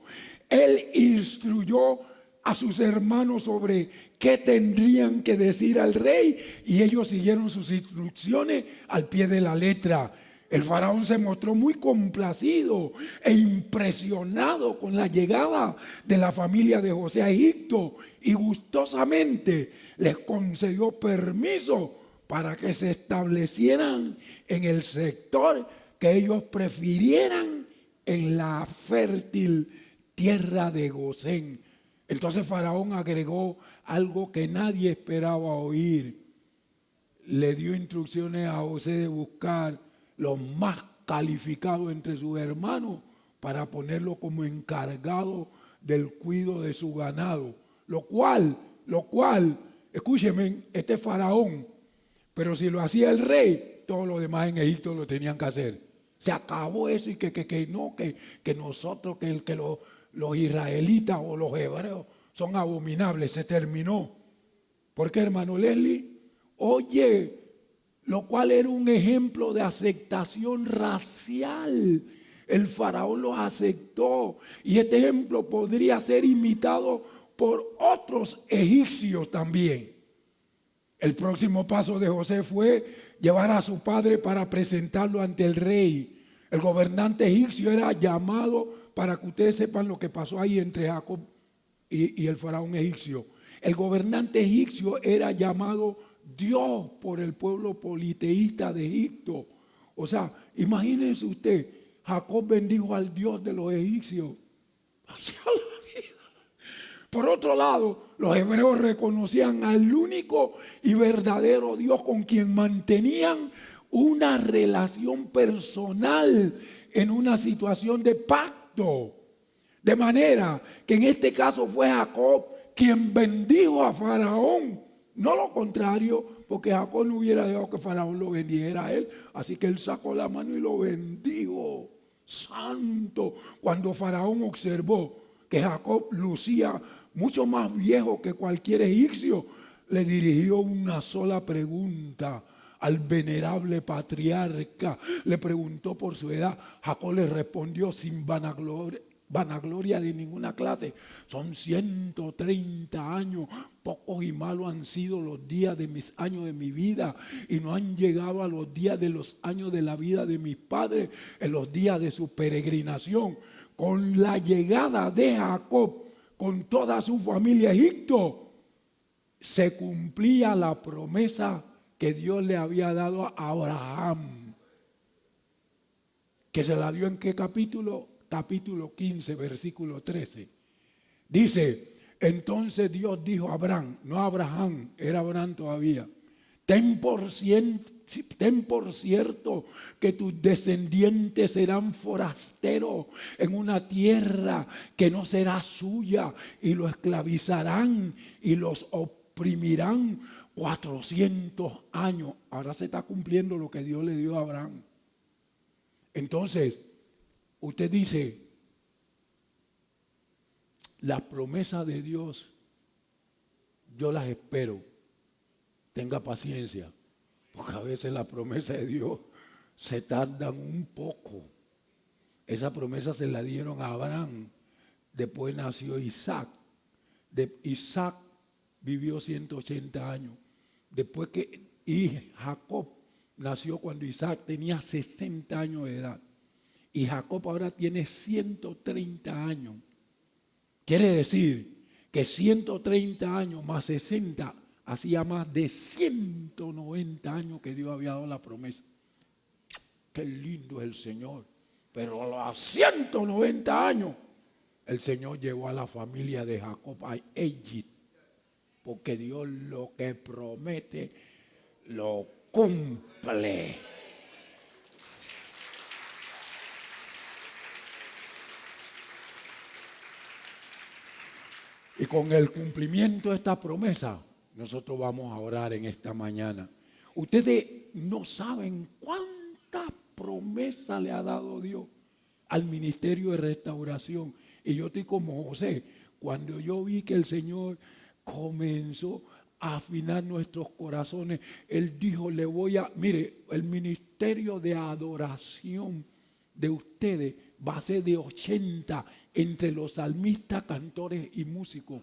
A: Él instruyó a sus hermanos sobre qué tendrían que decir al rey, y ellos siguieron sus instrucciones al pie de la letra. El faraón se mostró muy complacido e impresionado con la llegada de la familia de José a Egipto, y gustosamente les concedió permiso para que se establecieran en el sector que ellos prefirieran, en la fértil tierra de Gosén. Entonces Faraón agregó algo que nadie esperaba oír. Le dio instrucciones a José de buscar los más calificados entre sus hermanos para ponerlo como encargado del cuidado de su ganado. Lo cual, escúcheme, este es Faraón, pero si lo hacía el rey, todos los demás en Egipto lo tenían que hacer. Se acabó eso y que nosotros, que los israelitas o los hebreos son abominables. Se terminó. ¿Por qué, hermano Leslie? Oye, lo cual era un ejemplo de aceptación racial. El faraón los aceptó y este ejemplo podría ser imitado por otros egipcios también. El próximo paso de José fue llevar a su padre para presentarlo ante el rey. El gobernante egipcio era llamado, para que ustedes sepan lo que pasó ahí entre Jacob y el faraón egipcio. El gobernante egipcio era llamado Dios por el pueblo politeísta de Egipto. O sea, imagínense usted, Jacob bendijo al Dios de los egipcios. Por otro lado, los hebreos reconocían al único y verdadero Dios con quien mantenían una relación personal en una situación de pacto. De manera que en este caso fue Jacob quien bendijo a Faraón, no lo contrario, porque Jacob no hubiera dejado que Faraón lo bendijera a él, así que él sacó la mano y lo bendijo. Santo. Cuando Faraón observó que Jacob lucía mucho más viejo que cualquier egipcio, le dirigió una sola pregunta al venerable patriarca. Le preguntó por su edad. Jacob le respondió sin vanagloria de ninguna clase: son 130 años, pocos y malos han sido los días de mis años de mi vida, y no han llegado a los días de los años de la vida de mis padres, en los días de su peregrinación. Con la llegada de Jacob con toda su familia a Egipto, se cumplía la promesa que Dios le había dado a Abraham, que se la dio en qué capítulo. Capítulo 15, versículo 13. Dice: entonces Dios dijo a Abraham, no a Abraham, era Abraham todavía: ten por cierto que tus descendientes serán forasteros en una tierra que no será suya, y lo esclavizarán y los oprimirán 400 años. Ahora se está cumpliendo lo que Dios le dio a Abraham. Entonces, usted dice, las promesas de Dios, yo las espero. Tenga paciencia, porque a veces las promesas de Dios se tardan un poco. Esa promesa se la dieron a Abraham. Después nació Isaac. Isaac vivió 180 años. Y Jacob nació cuando Isaac tenía 60 años de edad. Y Jacob ahora tiene 130 años. Quiere decir que 130 años más 60 hacía más de 190 años que Dios había dado la promesa. Qué lindo es el Señor. Pero a los 190 años el Señor llevó a la familia de Jacob a Egipto. Porque Dios lo que promete lo cumple. Y con el cumplimiento de esta promesa, nosotros vamos a orar en esta mañana. Ustedes no saben cuántas promesas le ha dado Dios al ministerio de restauración. Y yo estoy como José. Cuando yo vi que el Señor comenzó a afinar nuestros corazones, Él dijo, mire, el ministerio de adoración de ustedes va a ser de 80 entre los salmistas, cantores y músicos.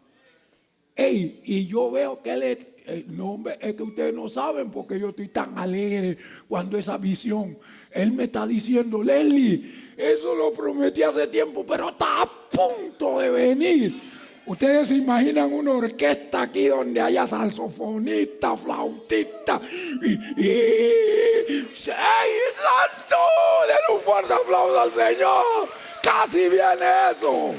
A: Y yo veo que él no, es que ustedes no saben porque yo estoy tan alegre cuando esa visión. Él me está diciendo, Leslie, eso lo prometí hace tiempo, pero está a punto de venir. Ustedes se imaginan una orquesta aquí donde haya saxofonista, flautista ¡ay, santo! ¡Denle un fuerte aplauso al Señor! ¡Casi viene eso!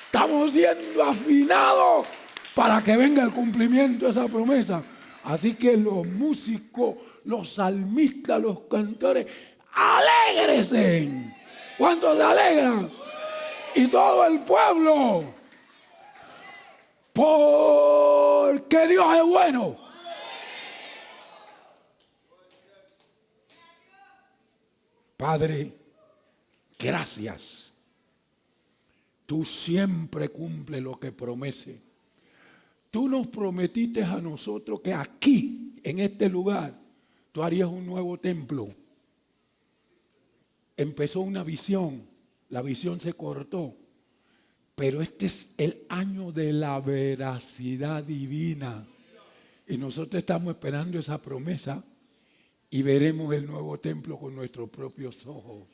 A: Estamos siendo afinados para que venga el cumplimiento de esa promesa. Así que los músicos, los salmistas, los cantores, ¡alégrense! ¿Cuántos se alegran? Y todo el pueblo. Porque Dios es bueno. Padre, gracias. Tú siempre cumples lo que prometes. Tú nos prometiste a nosotros que aquí, en este lugar, tú harías un nuevo templo. Empezó una visión, la visión se cortó, pero este es el año de la veracidad divina. Y nosotros estamos esperando esa promesa y veremos el nuevo templo con nuestros propios ojos.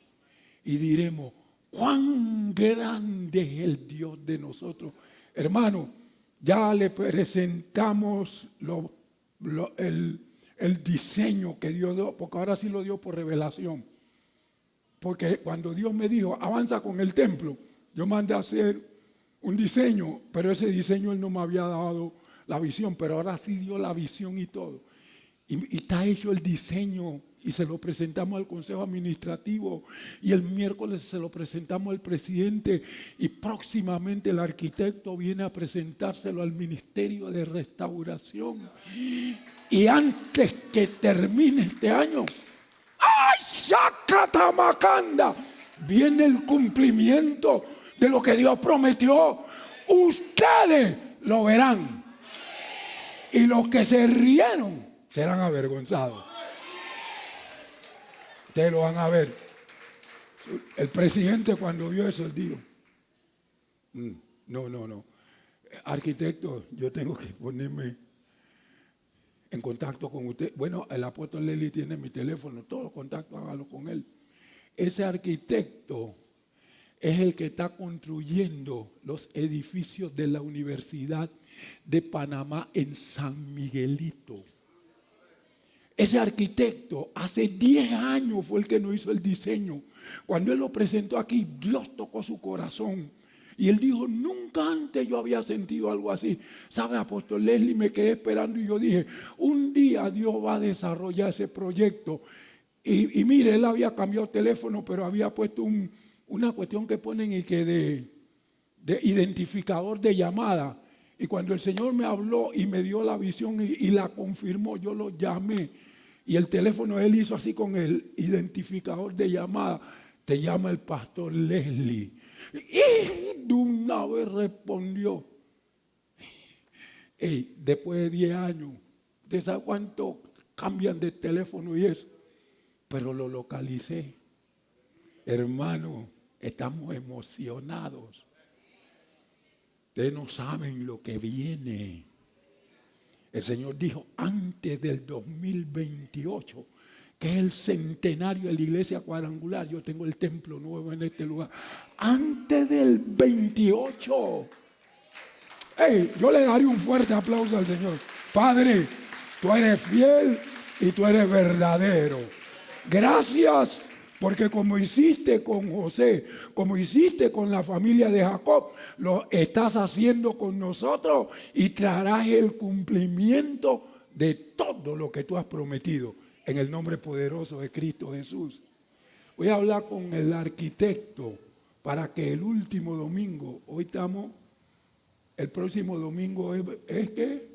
A: Y diremos, cuán grande es el Dios de nosotros. Hermano, ya le presentamos el diseño que Dios dio, porque ahora sí lo dio por revelación. Porque cuando Dios me dijo, avanza con el templo, yo mandé a hacer un diseño, pero ese diseño Él no me había dado la visión, pero ahora sí dio la visión y todo. Y está hecho el diseño y se lo presentamos al Consejo Administrativo y el miércoles se lo presentamos al presidente y próximamente el arquitecto viene a presentárselo al Ministerio de Restauración. Y antes que termine este año, ¡ay, Shacatamacanda! Viene el cumplimiento de lo que Dios prometió. Ustedes lo verán. Y los que se rieron serán avergonzados. Ustedes lo van a ver. El presidente cuando vio eso, él dijo, no. Arquitecto, yo tengo que ponerme en contacto con usted. Bueno, el apóstol Leslie tiene mi teléfono, todos los contactos hágalo con él. Ese arquitecto es el que está construyendo los edificios de la Universidad de Panamá en San Miguelito. Ese arquitecto hace 10 años fue el que nos hizo el diseño. Cuando él lo presentó aquí, Dios tocó su corazón. Y él dijo, nunca antes yo había sentido algo así. ¿Sabe, apóstol Leslie? Me quedé esperando y yo dije, un día Dios va a desarrollar ese proyecto. Y mire, él había cambiado teléfono, pero había puesto una cuestión que ponen y que de identificador de llamada. Y cuando el Señor me habló y me dio la visión y la confirmó, yo lo llamé. Y el teléfono él hizo así con el identificador de llamada. Te llama el pastor Leslie. Y de una vez respondió. Después de 10 años, ¿de sabe cuánto cambian de teléfono y eso? Pero lo localicé. Hermano, estamos emocionados. Ustedes no saben lo que viene. El Señor dijo, antes del 2028, que es el centenario de la iglesia cuadrangular, yo tengo el templo nuevo en este lugar. Antes del 28. Yo le daré un fuerte aplauso al Señor. Padre, tú eres fiel y tú eres verdadero. Gracias. Porque como hiciste con José, como hiciste con la familia de Jacob, lo estás haciendo con nosotros y traerás el cumplimiento de todo lo que tú has prometido en el nombre poderoso de Cristo Jesús. Voy a hablar con el arquitecto para que el último domingo, hoy estamos, el próximo domingo es ¿qué?